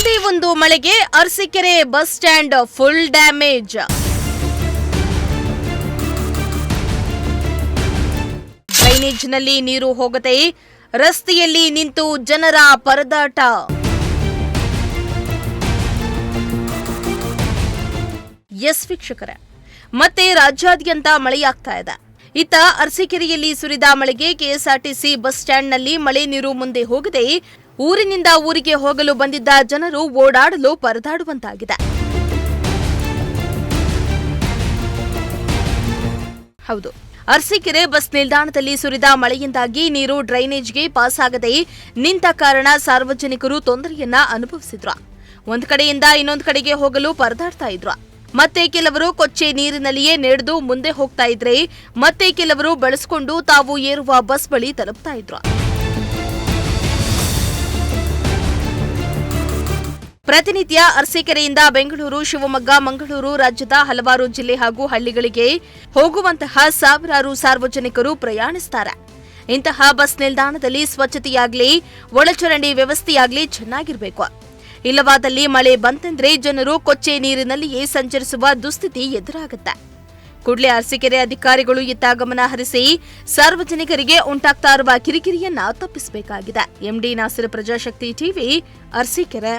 ಒಂದೇ ಒಂದು ಮಳೆಗೆ Arsikere bus stand full damage. ಡ್ರೈನೇಜ್ನಲ್ಲಿ ನೀರು ಹೋಗದೆ ರಸ್ತೆಯಲ್ಲಿ ನಿಂತು ಜನರ ಪರದಾಟ. ಎಸ್ ವೀಕ್ಷಕರೇ, ಮತ್ತೆ ರಾಜ್ಯಾದ್ಯಂತ ಮಳೆಯಾಗ್ತಾ ಇದೆ. ಇತ್ತ ಅರಸೀಕೆರೆಯಲ್ಲಿ ಸುರಿದ ಮಳೆಗೆ ಕೆಎಸ್ಆರ್ಟಿಸಿ ಬಸ್ ಸ್ಟ್ಯಾಂಡ್ನಲ್ಲಿ ಮಳೆ ನೀರು ಮುಂದೆ ಹೋಗದೆ ಊರಿನಿಂದ ಊರಿಗೆ ಹೋಗಲು ಬಂದಿದ್ದ ಜನರು ಓಡಾಡಲು ಪರದಾಡುವಂತಾಗಿದೆ. ಹೌದು, ಅರಸೀಕೆರೆ ಬಸ್ ನಿಲ್ದಾಣದಲ್ಲಿ ಸುರಿದ ಮಳೆಯಿಂದಾಗಿ ನೀರು ಡ್ರೈನೇಜ್ಗೆ ಪಾಸ್ ಆಗದೆ ನಿಂತ ಕಾರಣ ಸಾರ್ವಜನಿಕರು ತೊಂದರೆಯನ್ನ ಅನುಭವಿಸಿದ್ರು. ಒಂದು ಕಡೆಯಿಂದ ಇನ್ನೊಂದು ಕಡೆಗೆ ಹೋಗಲು ಪರದಾಡ್ತಾ ಇದ್ರು. ಮತ್ತೆ ಕೆಲವರು ಕೊಚ್ಚೆ ನೀರಿನಲ್ಲಿಯೇ ನಡೆದು ಮುಂದೆ ಹೋಗ್ತಾ ಇದ್ರೆ, ಮತ್ತೆ ಕೆಲವರು ಬಳಸಿಕೊಂಡು ತಾವು ಏರುವ ಬಸ್ ಬಳಿ ತಲುಪ್ತಾ ಇದ್ರು. ಪ್ರತಿನಿತ್ಯ ಅರಸೀಕೆರೆಯಿಂದ ಬೆಂಗಳೂರು, ಶಿವಮೊಗ್ಗ, ಮಂಗಳೂರು, ರಾಜ್ಯದ ಹಲವಾರು ಜಿಲ್ಲೆ ಹಾಗೂ ಹಳ್ಳಿಗಳಿಗೆ ಹೋಗುವಂತಹ ಸಾವಿರಾರು ಸಾರ್ವಜನಿಕರು ಪ್ರಯಾಣಿಸುತ್ತಾರೆ. ಇಂತಹ ಬಸ್ ನಿಲ್ದಾಣದಲ್ಲಿ ಸ್ವಚ್ಛತೆಯಾಗಲಿ, ಒಳಚರಂಡಿ ವ್ಯವಸ್ಥೆಯಾಗಲಿ ಚೆನ್ನಾಗಿರಬೇಕು. ಇಲ್ಲವಾದಲ್ಲಿ ಮಳೆ ಬಂತೆಂದ್ರೆ ಜನರು ಕೊಚ್ಚೆ ನೀರಿನಲ್ಲಿಯೇ ಸಂಚರಿಸುವ ದುಸ್ಥಿತಿ ಎದುರಾಗುತ್ತೆ. ಕೂಡಲೇ ಅರಸೀಕೆರೆ ಅಧಿಕಾರಿಗಳು ಇತ್ತ ಗಮನ ಹರಿಸಿ ಸಾರ್ವಜನಿಕರಿಗೆ ಉಂಟಾಗ್ತಾ ಇರುವ ಕಿರಿಕಿರಿಯನ್ನ ತಪ್ಪಿಸಬೇಕಾಗಿದೆ. MD Nasir, Prajashakti TV, Arsikere.